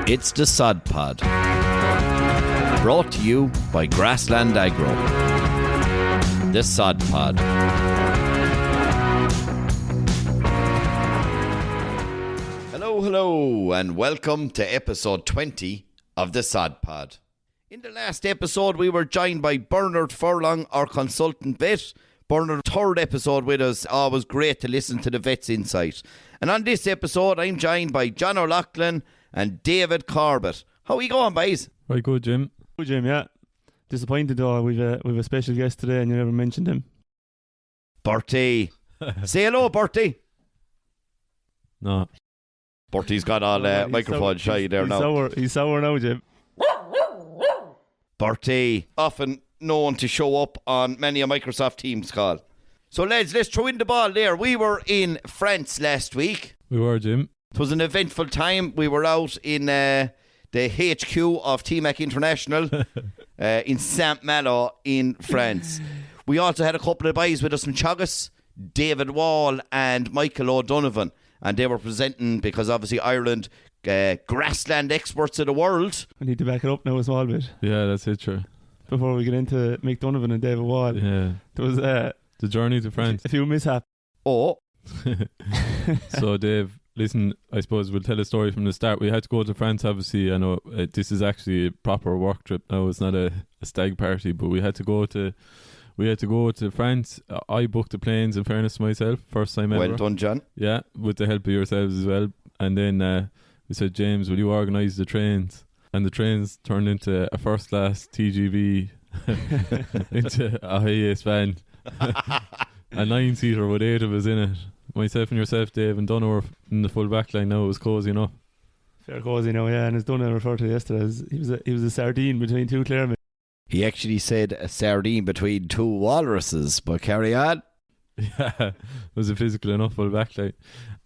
It's the Sod Pod, brought to you by Grassland Agro. The Sod Pod. Hello, and welcome to episode 20 of the Sod Pod. In the last episode, we were joined by Bernard Furlong, our consultant vet. Bernard, third episode with us. Always great to listen to the vet's insight. And on this episode, I'm joined by John O'Loughlin and David Corbett. How are you going, boys? Right, good, Jim. Good, Jim, yeah. Disappointed though, we've a special guest today and you never mentioned him. Berty. Say hello, Berty. No. Berty's got all microphone shy there now. He's sour now, Jim. Berty, often known to show up on many a Microsoft Teams call. So lads, let's throw in the ball there. We were in France last week. We were, Jim. It was an eventful time. We were out in the HQ of Timac International in Malo in France. We also had a couple of boys with us from Teagasc, David Wall and Michael O'Donovan. And they were presenting, because obviously Ireland, Grassland experts of the world. I need to back it up now a small bit. Yeah, that's it, sure. Before we get into Mick Donovan and David Wall. Yeah. There was the journey to France. A few mishaps. Oh. So, Dave, listen, I suppose we'll tell a story from the start. We had to go to France, obviously. I know this is actually a proper work trip now. It's not a stag party, but we had to go to France. I booked the planes, in fairness to myself, first time ever. Well done, John. Yeah, with the help of yourselves as well. And then we said, James, will you organise the trains? And the trains turned into a first class TGV into a HiAce van. A 9-seater with 8 of us in it. Myself and yourself, Dave, and Dunno were in the full back line now. It was cosy enough. Fair cosy now, yeah. And as Dunno referred to yesterday, he was a sardine between two Claremen. He actually said a sardine between two walruses, but carry on. Yeah, it was a physical enough full backline.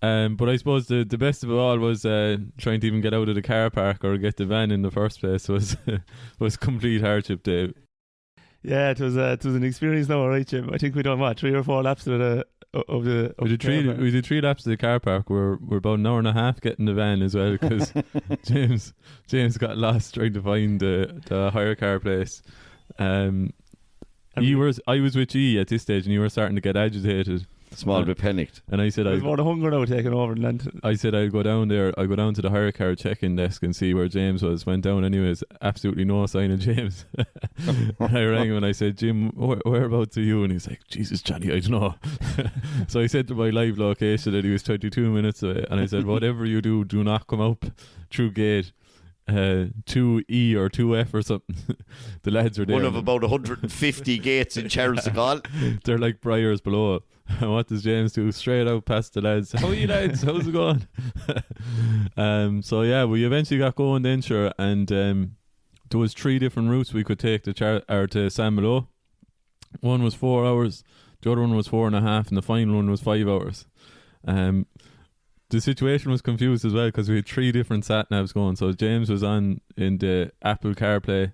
But I suppose the best of it all was trying to even get out of the car park or get the van in the first place was complete hardship, Dave. Yeah, it was an experience now, alright, Jim. I think we done 3 or 4 laps of the we did 3 laps of the car park. We're about an hour and a half getting the van as well, because James got lost trying to find the hire car place. I was with you at this stage, and you were starting to get agitated. Small bit panicked. And I said, there's more the hunger now taking over. I said I'd go down there. I'd go down to the hire car check-in desk and see where James was. Went down anyways. Absolutely no sign of James. I rang him and I said, Jim, whereabouts are you? And he's like, Jesus, Johnny, I don't know. So I said to my live location that he was 22 minutes away. And I said, whatever you do, do not come up through gate 2E or 2F or something. The lads are there. One of about 150 gates in Charles de Gaulle. They're like briars below. And what does James do? Straight out past the lads. How are you, lads? How's it going? So yeah, we eventually got going then, sure. And there was 3 different routes we could take to Saint Malo. One was 4 hours, the other one was 4.5, and the final one was 5 hours. The situation was confused as well, because we had 3 different sat navs going. So James was in the Apple CarPlay.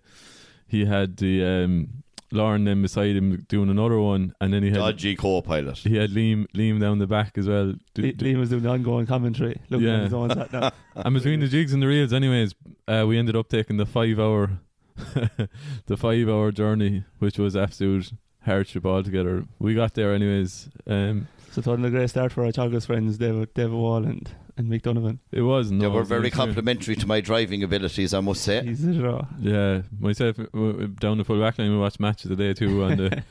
He had the Lauren then beside him doing another one, and then he had dodgy co-pilot. He had Liam down the back as well. Liam was doing the ongoing commentary, looking at his own sat nav. And between the jigs and the reels, anyways, we ended up taking the 5 hour, the 5 hour journey, which was absolute hardship altogether. We got there anyways. So it wasn't a great start for our Teagasc friends, David Wall and Mick Donovan. It was. No, they were very complimentary to my driving abilities, I must say. Yeah, myself down the full back line, we watched Match of the Day too on the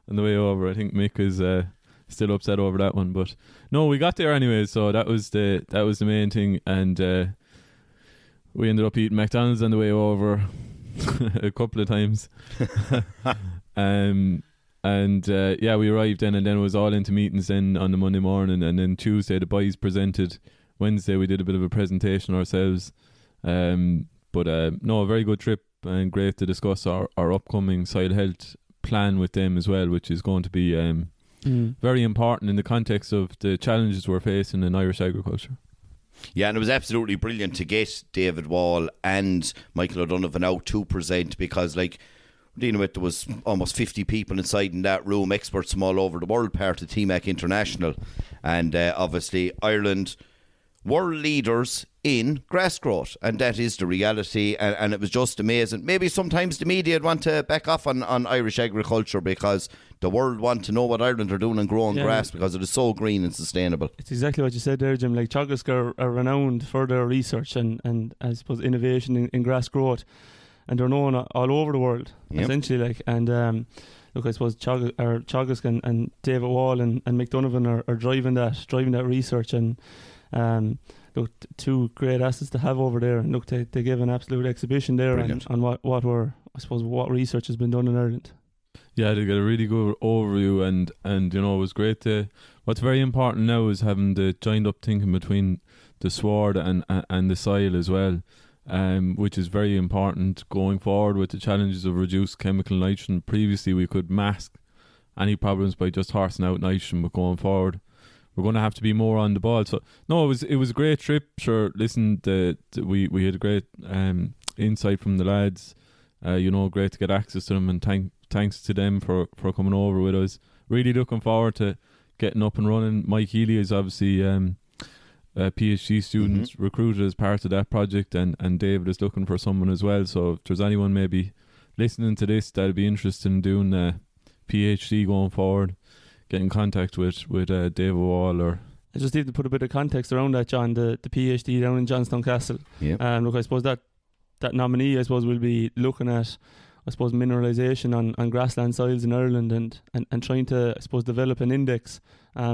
on the way over. I think Mick is still upset over that one, but no, we got there anyway. So that was the main thing, and we ended up eating McDonald's on the way over a couple of times. Yeah, we arrived then, and then it was all into meetings then on the Monday morning, and then Tuesday the boys presented. Wednesday we did a bit of a presentation ourselves. But no, a very good trip, and great to discuss our upcoming soil health plan with them as well, which is going to be very important in the context of the challenges we're facing in Irish agriculture. Yeah, and it was absolutely brilliant to get David Wall and Michael O'Donovan out to present, because like dealing with, there was almost 50 people inside in that room, experts from all over the world, part of Timac International, and obviously Ireland, world leaders in grass growth, and that is the reality, and it was just amazing. Maybe sometimes the media would want to back off on Irish agriculture because the world want to know what Ireland are doing and growing grass because it is so green and sustainable. It's exactly what you said there, Jim. Like Teagasc are renowned for their research and I suppose innovation in grass growth, and they're known all over the world, essentially. Like, and look, I suppose Teagasc and David Wall and Mick Donovan are driving that research, and look, two great assets to have over there. And look, they give an absolute exhibition there on what research has been done in Ireland. Yeah, they get a really good overview, and you know, it was great to. What's very important now is having the joined up thinking between the sward and the soil as well, which is very important going forward with the challenges of reduced chemical nitrogen. Previously, we could mask any problems by just horsing out nitrogen, but going forward, we're going to have to be more on the ball. So no, it was a great trip. Sure, listen, we had a great insight from the lads. You know, great to get access to them, and thanks to them for coming over with us. Really looking forward to getting up and running. Mike Healy is obviously a PhD student recruited as part of that project, and David is looking for someone as well. So if there's anyone maybe listening to this that'd be interested in doing a PhD going forward, get in contact with David Wall. Or I just need to put a bit of context around that, John. The PhD down in Johnstone Castle. Yeah. Look, I suppose that nominee, I suppose, will be looking at, I suppose, mineralisation on grassland soils in Ireland and trying to, I suppose, develop an index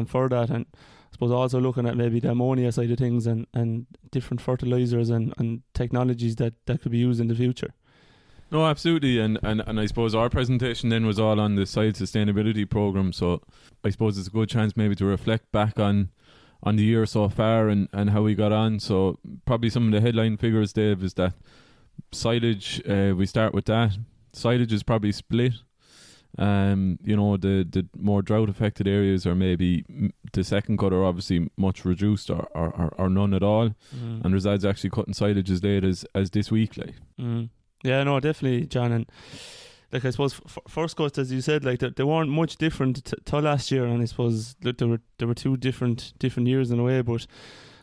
for that, and I suppose also looking at maybe the ammonia side of things and different fertilisers and technologies that could be used in the future. No, absolutely, and I suppose our presentation then was all on the soil sustainability programme, so I suppose it's a good chance maybe to reflect back on the year so far and how we got on. So probably some of the headline figures, Dave, is that silage, we start with that. Silage is probably split. You know, the more drought affected areas are maybe the second cut are obviously much reduced or none at all. And there's lads actually cutting silage as late as this week, like. Yeah, no, definitely, John. And like, I suppose first cuts, as you said, like they weren't much different to last year, and I suppose there were two different years in a way. But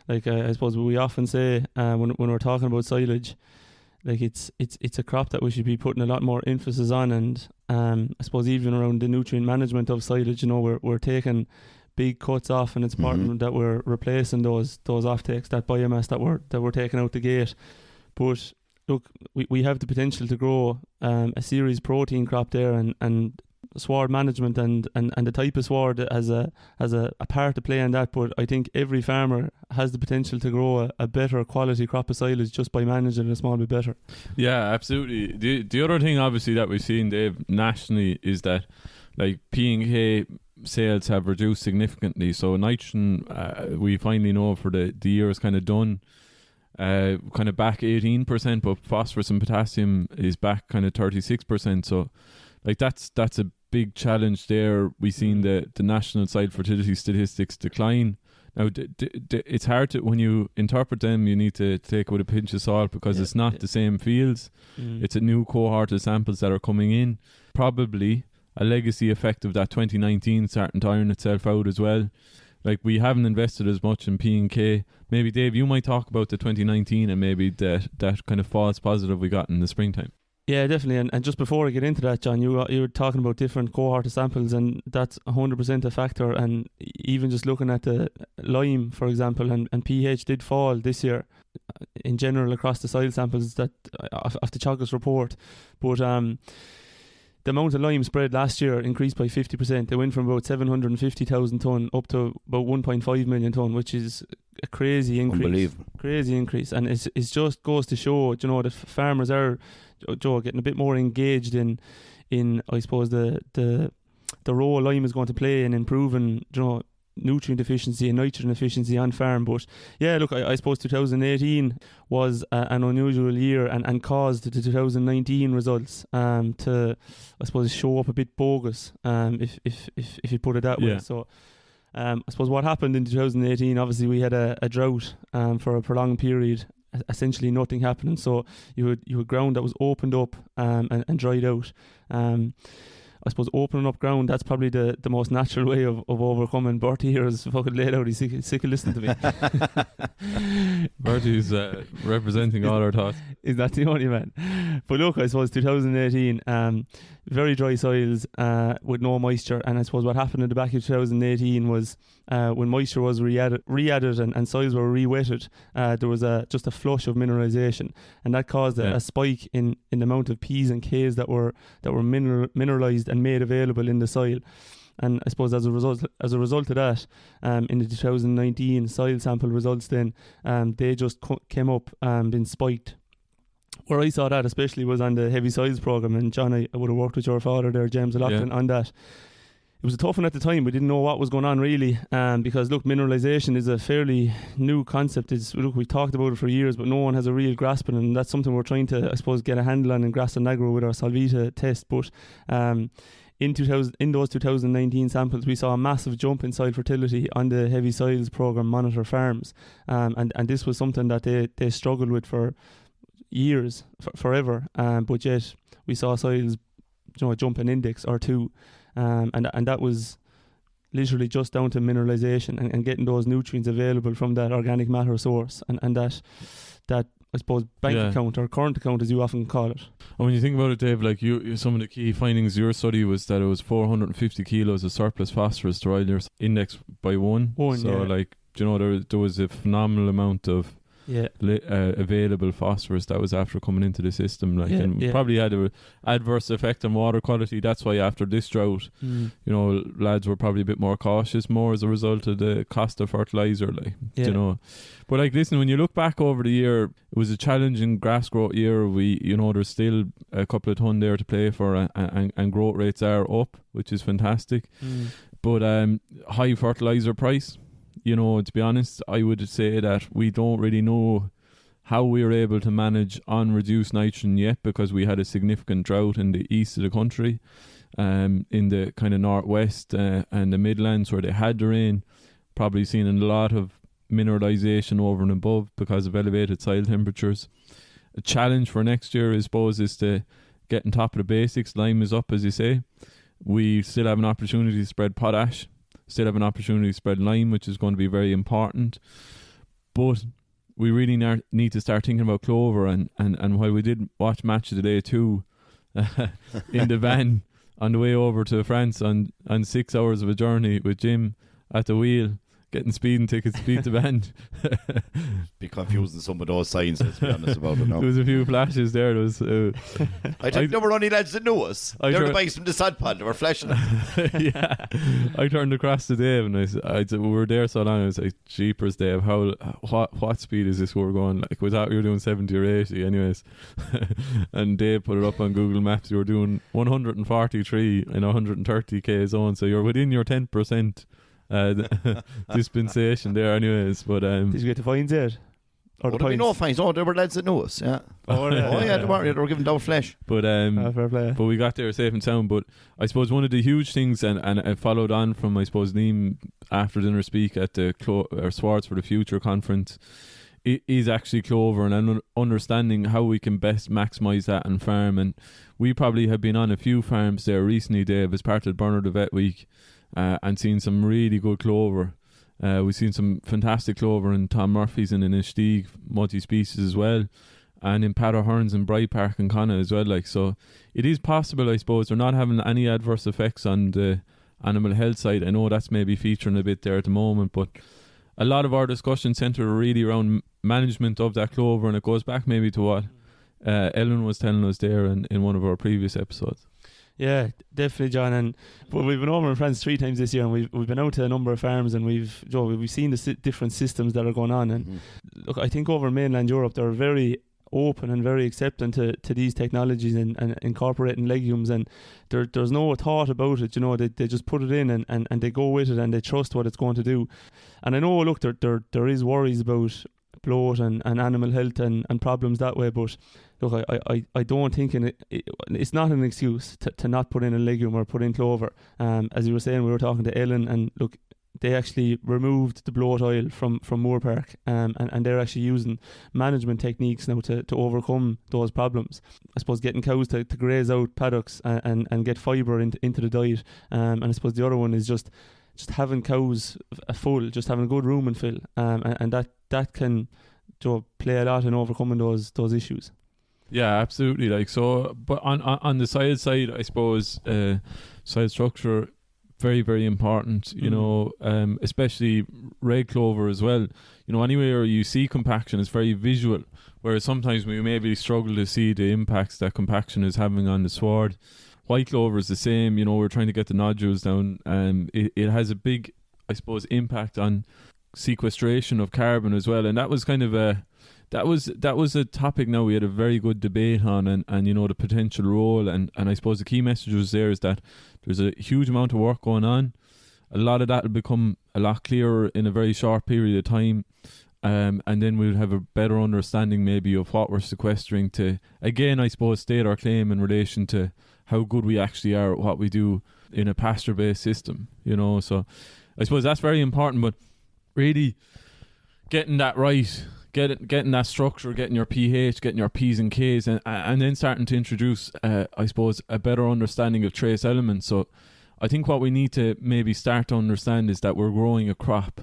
like, I suppose we often say when we're talking about silage, like it's a crop that we should be putting a lot more emphasis on, and I suppose even around the nutrient management of silage, you know, we're taking big cuts off, and it's important that we're replacing those offtakes, that biomass that we're taking out the gate. But look, we have the potential to grow a series protein crop there, and sward management and the type of sward has a part to play in that. But I think every farmer has the potential to grow a better quality crop of silage just by managing it a small bit better. Yeah, absolutely. The other thing obviously that we've seen, Dave, nationally is that like P&K sales have reduced significantly. So nitrogen, we finally know for the year is kind of done. Kind of back 18%, but phosphorus and potassium is back kind of 36%. So like that's a big challenge there. We've seen the national side fertility statistics decline. Now it's hard to, when you interpret them, you need to take it with a pinch of salt because it's not the same fields. It's a new cohort of samples that are coming in. Probably a legacy effect of that 2019 starting to iron itself out as well. Like, we haven't invested as much in P&K. Maybe, Dave, you might talk about the 2019 and maybe that kind of false positive we got in the springtime. Yeah, definitely. And just before I get into that, John, you were talking about different cohort of samples, and that's 100% a factor. And even just looking at the lime, for example, and pH did fall this year in general across the soil samples that of the Teagasc report. But the amount of lime spread last year increased by 50%. They went from about 750,000 tonne up to about 1.5 million tonne, which is a crazy increase. Unbelievable. Crazy increase. And it just goes to show, you know, that farmers are, Joe, getting a bit more engaged in I suppose the role lime is going to play in improving, you know, nutrient efficiency and nitrogen efficiency on farm. But yeah, look, I suppose 2018 was an unusual year and caused the 2019 results to, I suppose, show up a bit bogus, if you put it that way. So I suppose what happened in 2018, obviously we had a drought for a prolonged period, essentially nothing happening. So you had ground that was opened up and dried out. I suppose opening up ground, that's probably the most natural way of overcoming. Berty here is fucking laid out. He's sick of listening to me. Berty's representing all our thoughts. He's not the only man. But look, I suppose 2018, very dry soils with no moisture. And I suppose what happened in the back of 2018 was when moisture was re-added and soils were re-wetted, there was just a flush of mineralisation. And that caused a spike in the amount of P's and K's that were mineralised and made available in the soil. And I suppose as a result of that, in the 2019 soil sample results, then they just came up been spiked. Where I saw that especially was on the heavy soils program, and John, I would have worked with your father there, James, a lot on that. It was a tough one at the time. We didn't know what was going on really, because look, mineralisation is a fairly new concept. We've talked about it for years, but no one has a real grasp on it, and that's something we're trying to, I suppose, get a handle on in Grassland Agro with our Solvita test. But in those 2019 samples, we saw a massive jump in soil fertility on the heavy soils program monitor farms, and this was something that they struggled with for years, forever, but yet we saw soils, jump an index or two, and that was literally just down to mineralisation and getting those nutrients available from that organic matter source, and that I suppose bank account or current account, as you often call it. And when you think about it, Dave, like some of the key findings of your study was that it was 450 kilos of surplus phosphorus to oil index by one. There was a phenomenal amount of available phosphorus that was after coming into the system, probably had an adverse effect on water quality. That's why after this drought, lads were probably a bit more cautious, more as a result of the cost of fertiliser, But listen, when you look back over the year, it was a challenging grass growth year. There's still a couple of ton there to play for, and growth rates are up, which is fantastic. But high fertiliser price. To be honest, I would say that we don't really know how we were able to manage on reduced nitrogen yet, because we had a significant drought in the east of the country, in the kind of northwest and the Midlands where they had the rain. Probably seen a lot of mineralisation over and above because of elevated soil temperatures. A challenge for next year, I suppose, is to get on top of the basics. Lime is up, as you say. We still have an opportunity to spread potash. Still have an opportunity to spread lime, which is going to be very important. But we really need to start thinking about clover. And while we did watch Match of the Day 2 in the van on the way over to France on 6 hours of a journey with Jim at the wheel, getting speeding tickets to beat the band. Be confusing some of those signs, let's be honest about it now. There was a few flashes there. There was, I think there were only lads that knew us. They were the bikes from the sod pod. They were flashing us. Yeah. I turned across to Dave and I said, we were there so long, I was like, jeepers, Dave, what speed is this we're going? Like, we thought we were doing 70 or 80 anyways. And Dave put it up on Google Maps. You were doing 143 in 130k zone, so you're within your 10% dispensation there anyways. But did you get the fines yet? Or there be no fines? No, there were lads that knew us. Yeah. They were giving down flesh. But fair play. But we got there safe and sound. But I suppose one of the huge things, and I followed on from, I suppose, Liam after dinner speak at the Swartz for the Future conference, is actually clover and understanding how we can best maximise that on farm. And we probably have been on a few farms there recently, Dave, as part of Bernard the Vet Week, and seen some really good clover. We've seen some fantastic clover in Tom Murphy's and in Ishtig, multi-species as well, and in Pat O'Hearn's and Bright Park and Connacht as well. So it is possible, I suppose. They're not having any adverse effects on the animal health side. I know that's maybe featuring a bit there at the moment, but a lot of our discussion centre really around management of that clover, and it goes back maybe to what Ellen was telling us there in one of our previous episodes. Yeah, definitely, John. But we've been over in France 3 times this year, and we've been out to a number of farms, and we've seen the different systems that are going on. And look, I think over in mainland Europe, they're very open and very accepting to these technologies and incorporating legumes, and there's no thought about it. They just put it in and they go with it, and they trust what it's going to do. And I know, look, there is worries about bloat and animal health and problems that way, but look, I don't think it's not an excuse to not put in a legume or put in clover. As you were saying, we were talking to Ellen, and look, they actually removed the bloat oil from Moore Park, and they're actually using management techniques now to overcome those problems. I suppose getting cows to graze out paddocks and get fibre into the diet, and I suppose the other one is just having cows full, just having a good room and fill, and that can play a lot in overcoming those issues. Yeah, absolutely. Like, so, but on the side, I suppose side structure, very, very important, you know, especially red clover as well. You know, anywhere you see compaction, it's very visual, whereas sometimes we maybe struggle to see the impacts that compaction is having on the sward. White clover is the same, you know, we're trying to get the nodules down. It has a big, I suppose, impact on sequestration of carbon as well, and that was kind of that was a topic now we had a very good debate on, and you know, the potential role, and I suppose the key message was there is that there's a huge amount of work going on. A lot of that will become a lot clearer in a very short period of time, and then we'll have a better understanding maybe of what we're sequestering to, again, I suppose, state our claim in relation to how good we actually are at what we do in a pasture-based system, you know. So I suppose that's very important, but really getting that right, getting that structure, getting your pH, getting your P's and K's, and then starting to introduce, I suppose, a better understanding of trace elements. So I think what we need to maybe start to understand is that we're growing a crop.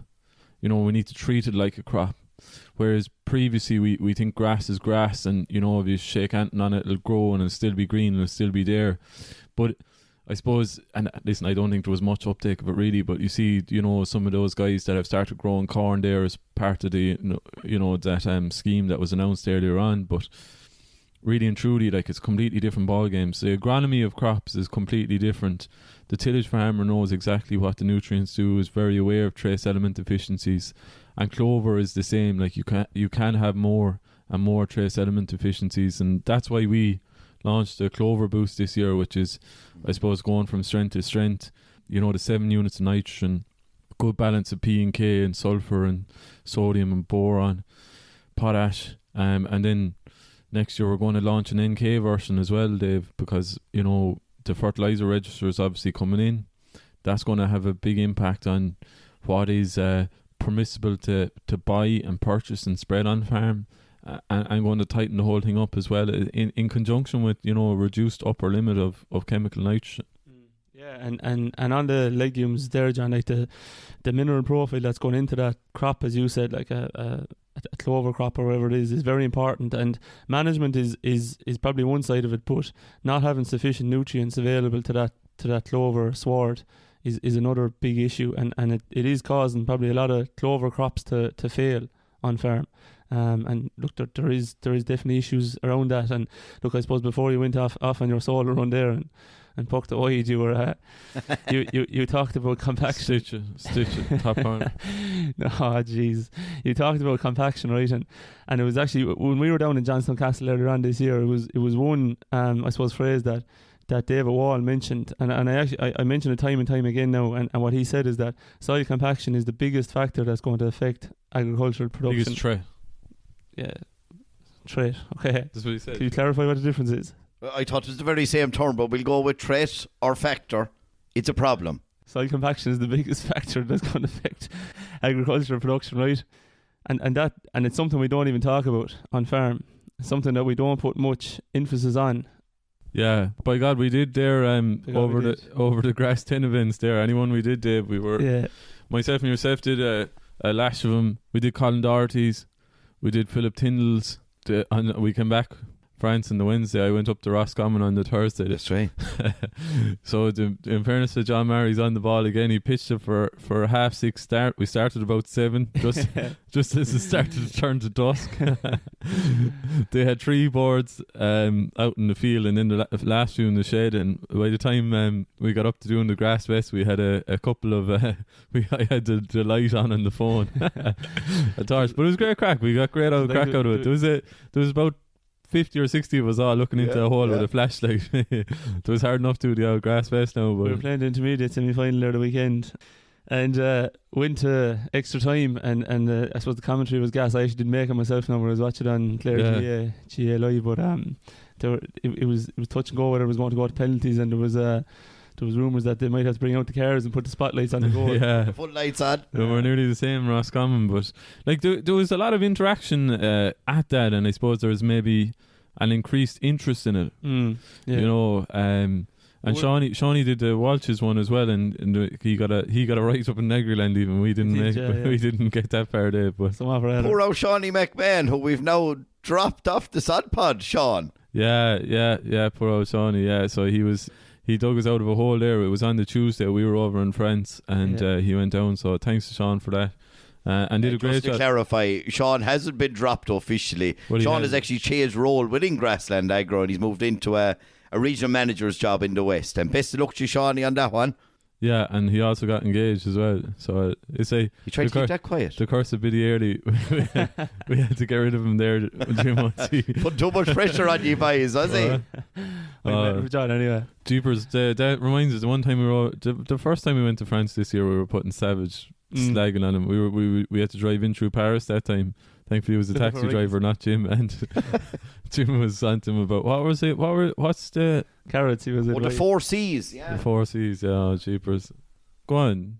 You know, we need to treat it like a crop. Whereas previously we think grass is grass, and, you know, if you shake anything on it, it'll grow and it'll still be green and it'll still be there. But I suppose, and listen, I don't think there was much uptake of it really, but you see, you know, some of those guys that have started growing corn there as part of the, you know, that scheme that was announced earlier on. But really and truly, like, it's completely different ball games. The agronomy of crops is completely different. The tillage farmer knows exactly what the nutrients do, is very aware of trace element deficiencies, and clover is the same. Like, you can have more and more trace element deficiencies, and that's why we launched the clover boost this year, which is, I suppose, going from strength to strength. You know, the 7 units of nitrogen, good balance of P and K and sulfur and sodium and boron, potash, and then next year we're going to launch an NK version as well, Dave, because, you know, the fertiliser register is obviously coming in. That's going to have a big impact on what is permissible to buy and purchase and spread on farm. And going to tighten the whole thing up as well, in conjunction with, you know, a reduced upper limit of chemical nitrogen. Yeah, and on the legumes there, John, like the mineral profile that's going into that crop, as you said, like a clover crop or whatever it is very important. And management is probably one side of it, but not having sufficient nutrients available to that clover sward is another big issue, and it is causing probably a lot of clover crops to fail on farm. And look, there is definitely issues around that. And look, I suppose before you went off on your solo run there and poked the wide, you were you talked about compaction. Stitch it, top on. No, jeez, you talked about compaction, right? And it was actually when we were down in Johnstone Castle earlier on this year, it was one I suppose phrase that David Wall mentioned, and I mentioned it time and time again now, and what he said is that soil compaction is the biggest factor that's going to affect agricultural production. Biggest threat. Yeah, trait. Okay. That's what he said. Can you clarify what the difference is? I thought it was the very same term, but we'll go with trait or factor. It's a problem. Soil compaction is the biggest factor that's going to affect agricultural production, right? And it's something we don't even talk about on farm. It's something that we don't put much emphasis on. Yeah, by God, we did there over the Grass 10 events there. Anyone we did, Dave, we were myself and yourself did a lash of them. We did Colin Doherty's. We did Philip Tyndall's, and we came back France on the Wednesday. I went up to Roscommon on the Thursday. That's right. So in fairness to John Mary's on the ball again. He pitched it for a 6:30 start. We started about 7, just as it started to turn to dusk. They had 3 boards out in the field, and then the last few in the shed. And by the time we got up to doing the grass vest, we had a couple of I had the light on the phone, a torch. But it was great crack. We got great crack out of it. There was about 50 or 60 of us all looking into a hole with a flashlight. It was hard enough to do the old grass vest now. But we were playing the intermediate semi-final there the weekend, and went to extra time, and I suppose the commentary was gas. I actually didn't make it myself now, but I was watching it on Clare GA Live, but it was touch and go whether it was going to go to penalties, and there was there was rumours that they might have to bring out the cars and put the spotlights on the goal. Yeah. The footlights on. We're nearly the same, Roscommon, but like there was a lot of interaction at that, and I suppose there was maybe an increased interest in it. Yeah. You know, and Shawnee did the Walsh's one as well, and he got a right up in Negroland. Even we didn't we didn't get that far there, but poor old Shawnee McMahon, who we've now dropped off the Sod Pod, Sean. Yeah, poor old Shawnee. Yeah, so he dug us out of a hole there. It was on the Tuesday. We were over in France, and he went down. So thanks to Sean for that. And did a great job. Just to clarify, Sean hasn't been dropped officially. Sean has actually changed role within Grassland Agro, and he's moved into a regional manager's job in the West. And best of luck to Shawnee on that one. Yeah, and he also got engaged as well. So it's you tried to keep that quiet. The curse of Biddy Early. We had to get rid of him there 2 months. Put too much pressure on you boys, was he? John, anyway. Jeepers, that reminds us. The one time the first time we went to France this year, we were putting savage slagging on him. We had to drive in through Paris that time. Thankfully, it was a taxi driver, not Jim. And Jim was on to him about what's the carrots? He was the 4 C's. Yeah, the 4 C's. Yeah, oh, jeepers. Go on.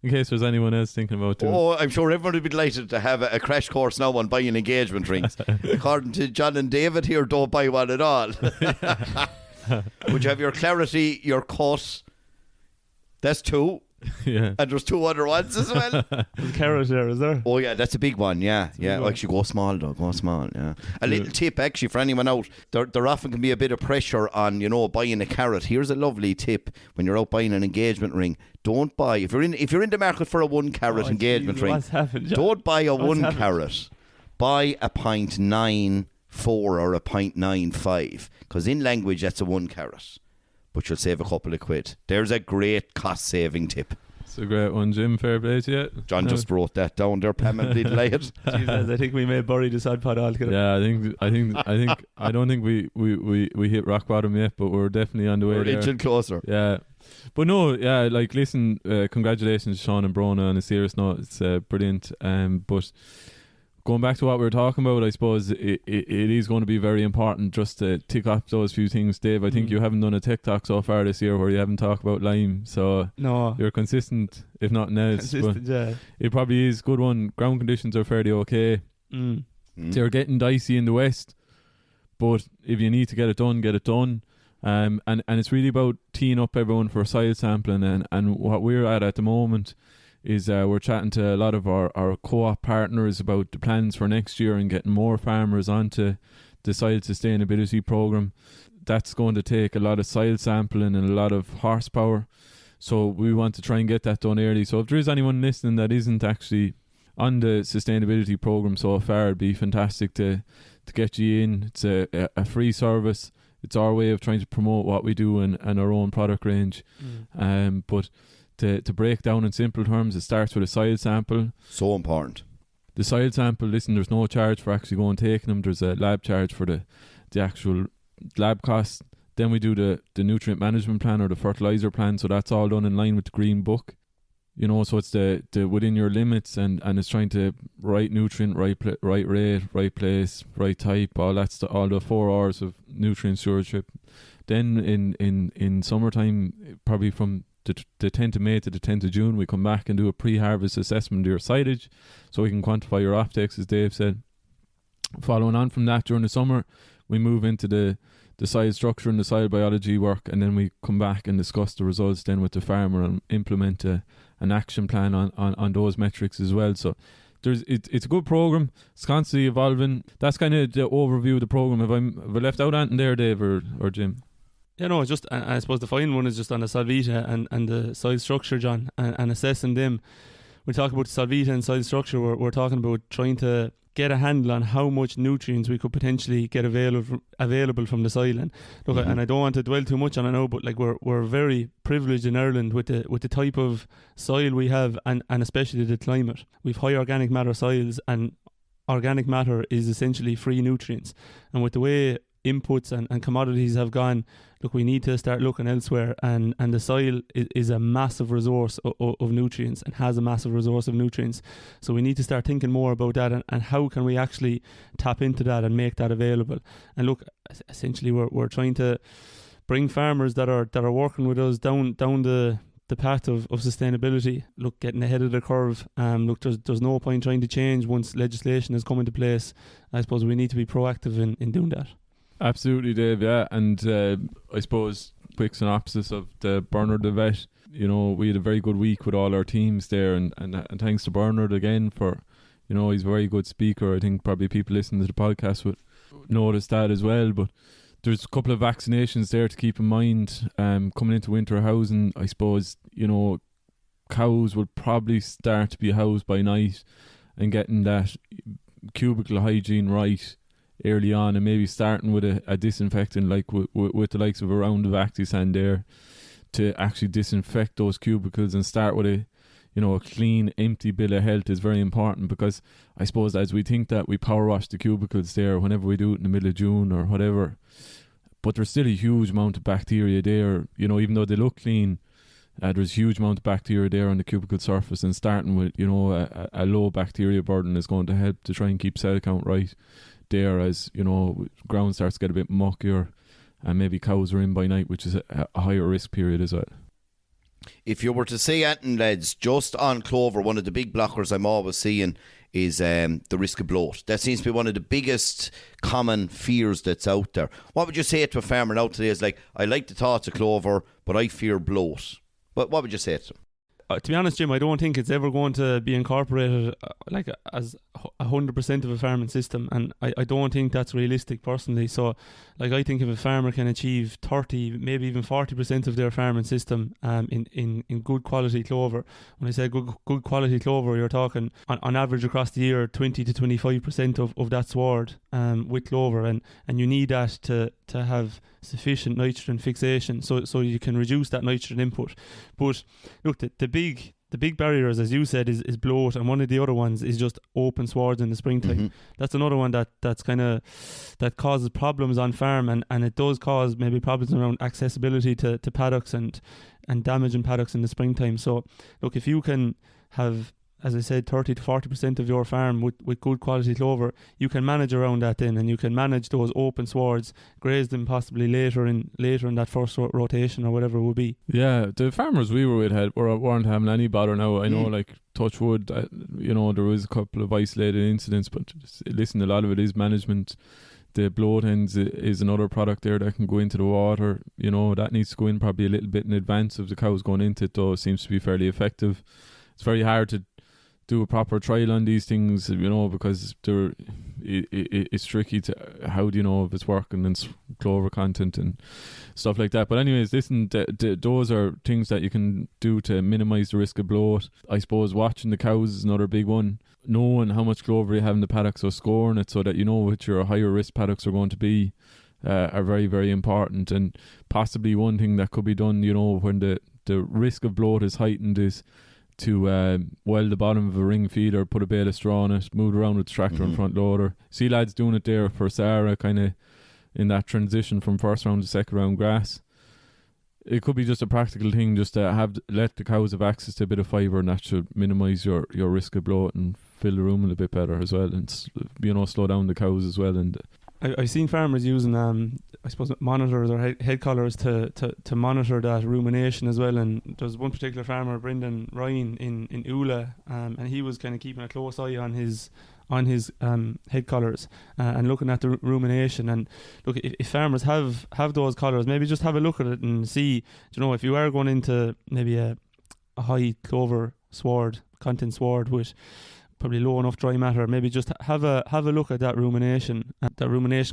In case there's anyone else thinking about doing. Oh, I'm sure everyone would be delighted to have a crash course now on buying engagement rings. According to John and David here, don't buy one at all. Would you have your clarity, your cut? That's 2. Yeah. And there's 2 other ones as well. There's carrot there, is there? Oh yeah, that's a big one. Yeah. Actually, go small though. Go small. Yeah. A little tip actually for anyone out there often can be a bit of pressure on buying a carrot. Here's a lovely tip when you're out buying an engagement ring. Don't buy if you're in the market for a 1 carat engagement ring. Don't buy a 1 carat. Buy a 0.94 or a 0.95 because in language that's a 1 carat. But you'll save a couple of quid. There's a great cost-saving tip. It's a great one, Jim. Fair play to you. John just wrote that down there, permanently delayed. Jesus, I think we may bury the Sod Pod altogether. Yeah, I don't think we hit rock bottom yet, but we're definitely on the way. We're inching closer. Yeah. But no, yeah, like listen, congratulations, Sean and Brona. On a serious note, it's brilliant. But going back to what we were talking about, I suppose it is going to be very important just to tick off those few things. Dave, I think you haven't done a TikTok so far this year where you haven't talked about lime, so no, you're consistent, if nothing else. Yeah. It probably is a good one. Ground conditions are fairly okay. They're getting dicey in the west, but if you need to get it done, get it done. And it's really about teeing up everyone for soil sampling, and what we're at the moment is we're chatting to a lot of our co-op partners about the plans for next year and getting more farmers onto the soil sustainability program. That's going to take a lot of soil sampling and a lot of horsepower, so we want to try and get that done early. So if there is anyone listening that isn't actually on the sustainability program so far, it'd be fantastic to get you in. It's a free service. It's our way of trying to promote what we do and our own product range. But to break down in simple terms, it starts with a soil sample. So important. The soil sample, listen, there's no charge for actually going and taking them. There's a lab charge for the actual lab cost. Then we do the nutrient management plan or the fertiliser plan. So that's all done in line with the Green Book. So it's the within your limits and it's trying to right nutrient, right rate, right place, right type, all the 4 hours of nutrient stewardship. Then in summertime, probably from the 10th of May to the 10th of June, we come back and do a pre-harvest assessment of your silage so we can quantify your offtakes, as Dave said. Following on from that, during the summer, we move into the soil structure and the soil biology work, and then we come back and discuss the results then with the farmer and implement an action plan on those metrics as well. So it's a good program. It's constantly evolving. That's kind of the overview of the program. Have I left out anything there, Dave or Jim? Yeah, no, just I suppose the final one is just on the Solvita and the soil structure, John, and assessing them. We talk about the Solvita and soil structure. We're talking about trying to get a handle on how much nutrients we could potentially get available from the soil. And look, and I don't want to dwell too much on it now, but like we're very privileged in Ireland with the type of soil we have, and especially the climate. We've high organic matter soils, and organic matter is essentially free nutrients. And with the way inputs and commodities have gone, look, we need to start looking elsewhere, and the soil is a massive resource of nutrients and has a massive resource of nutrients. So we need to start thinking more about that and how can we actually tap into that and make that available. And look, essentially we're trying to bring farmers that are working with us down the path of sustainability. Look, getting ahead of the curve. Look, there's no point trying to change once legislation has come into place. I suppose we need to be proactive in doing that. Absolutely, Dave. Yeah, and I suppose quick synopsis of the Bernard the Vet. You know, we had a very good week with all our teams there, and thanks to Bernard again for, you know, he's a very good speaker. I think probably people listening to the podcast would notice that as well. But there's a couple of vaccinations there to keep in mind. Coming into winter housing, I suppose, you know, cows will probably start to be housed by night, and getting that cubicle hygiene right early on, and maybe starting with a disinfectant like with the likes of a round of Actisand there to actually disinfect those cubicles and start with a clean, empty bill of health is very important, because I suppose as we think that we power wash the cubicles there whenever we do it in the middle of June or whatever, but there's still a huge amount of bacteria there, you know, even though they look clean, there's a huge amount of bacteria there on the cubicle surface, and starting with, you know, a low bacteria burden is going to help to try and keep cell count right there, as, you know, ground starts to get a bit muckier and maybe cows are in by night, which is a higher risk period as well. If you were to say anything, lads, just on clover, one of the big blockers I'm always seeing is the risk of bloat. That seems to be one of the biggest common fears that's out there. What would you say to a farmer now today is like, I like the thoughts of clover, but I fear bloat? What would you say to them? To be honest, Jim, I don't think it's ever going to be incorporated as 100% of a farming system, and I don't think that's realistic personally. So, like, I think if a farmer can achieve 30, maybe even 40% of their farming system in good quality clover. When I say good quality clover, you're talking on average across the year 20 to 25% of that sward with clover, and you need that to have sufficient nitrogen fixation, so you can reduce that nitrogen input. But look, the big barriers, as you said, is bloat, and one of the other ones is just open swards in the springtime. Mm-hmm. That's another one that causes problems on farm, and it does cause maybe problems around accessibility to paddocks and damaging paddocks in the springtime. So look, if you can have, as I said, 30 to 40% of your farm with good quality clover, you can manage around that then, and you can manage those open swards, graze them possibly later in that first rotation or whatever it will be. Yeah, the farmers we were with weren't having any bother now. I know, like, touch wood, you know, there was a couple of isolated incidents, but listen, a lot of it is management. The bloat ends is another product there that can go into the water. You know, that needs to go in probably a little bit in advance of the cows going into it, though it seems to be fairly effective. It's very hard to do a proper trial on these things, you know, because it's tricky to, how do you know if it's working, and clover content and stuff like that. But anyways, listen, those are things that you can do to minimise the risk of bloat. I suppose watching the cows is another big one. Knowing how much clover you have in the paddock, so scoring it so that you know which your higher risk paddocks are going to be, are very, very important. And possibly one thing that could be done, you know, when the risk of bloat is heightened, is to weld the bottom of a ring feeder, put a bale of straw on it, move it around with the tractor and front loader. See lads doing it there for Sarah, kind of in that transition from first round to second round grass. It could be just a practical thing, just to let the cows have access to a bit of fibre, and that should minimise your risk of bloat and fill the room a little bit better as well, and, you know, slow down the cows as well. And I've seen farmers using I suppose monitors or head collars to monitor that rumination as well. And there's one particular farmer, Brendan Ryan in Ula, and he was kind of keeping a close eye on his head collars and looking at the rumination. And look, if farmers have those collars, maybe just have a look at it and see, you know, if you are going into maybe a high clover sward, content sward with probably low enough dry matter, maybe just have a look at that rumination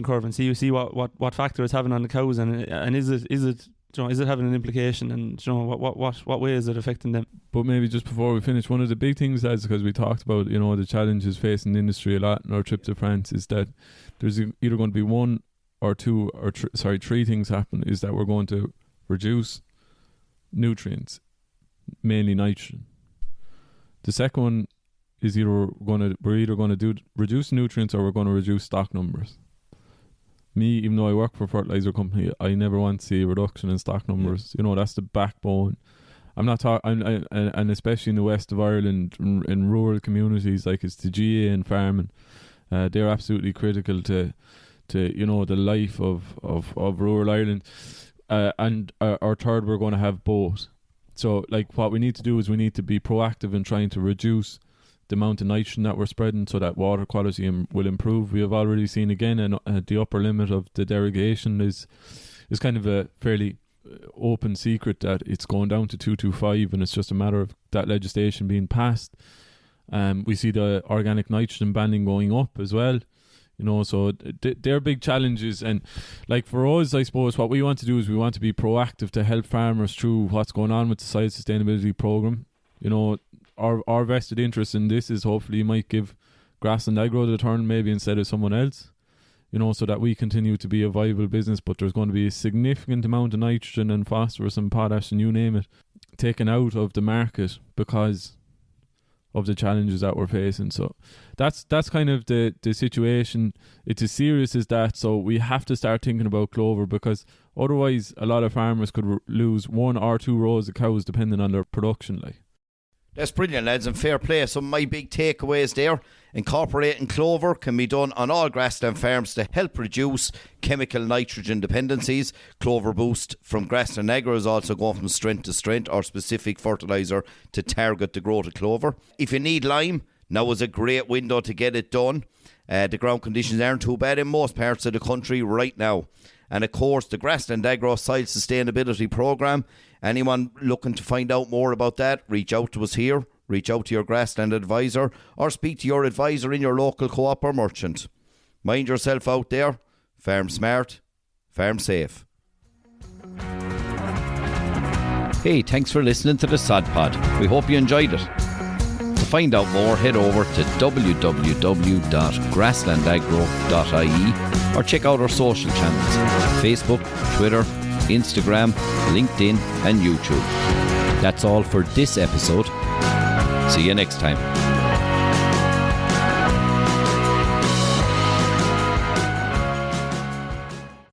curve, and see what factor it's having on the cows, and is it you know, is it having an implication, and, you know, what way is it affecting them. But maybe just before we finish, one of the big things, lads, because we talked about, you know, the challenges facing the industry a lot in our trip to France, is that there's either going to be one or two or three things happen. Is that we're going to reduce nutrients, mainly nitrogen. The second one is we're either going to reduce nutrients, or we're going to reduce stock numbers. Me, even though I work for a fertiliser company, I never want to see a reduction in stock numbers. You know, that's the backbone. I'm not talking, and especially in the west of Ireland, in rural communities, like it's the GA and farming, they're absolutely critical to you know, the life of rural Ireland. and our third, we're going to have both. So, like, what we need to do is we need to be proactive in trying to reduce the amount of nitrogen that we're spreading so that water quality will improve. We have already seen again, and the upper limit of the derogation is kind of a fairly open secret that it's going down to 225, and it's just a matter of that legislation being passed. We see the organic nitrogen banding going up as well. You know, so they're big challenges. And like for us, I suppose what we want to do is we want to be proactive to help farmers through what's going on with the soil sustainability program. You know, our vested interest in this is hopefully you might give Grassland Agro the turn maybe instead of someone else, you know, so that we continue to be a viable business. But there's going to be a significant amount of nitrogen and phosphorus and potash and you name it taken out of the market because of the challenges that we're facing. So that's kind of the situation. It's as serious as that. So we have to start thinking about clover, because otherwise a lot of farmers could lose 1 or 2 rows of cows depending on their production. Like, that's brilliant, lads, and fair play. So my big takeaways there: incorporating clover can be done on all grassland farms to help reduce chemical nitrogen dependencies. Clover Boost from Grassland Agro is also going from strength to strength, or specific fertiliser to target the growth of clover. If you need lime, now is a great window to get it done. The ground conditions aren't too bad in most parts of the country right now. And of course, the Grassland Agro Soil Sustainability Programme. Anyone looking to find out more about that, reach out to us here, reach out to your Grassland advisor, or speak to your advisor in your local co-op or merchant. Mind yourself out there. Farm smart, farm safe. Hey, thanks for listening to the Sod Pod. We hope you enjoyed it. To find out more, head over to www.grasslandagro.ie or check out our social channels: Facebook, Twitter, Instagram, LinkedIn and YouTube. That's all for this episode. See you next time.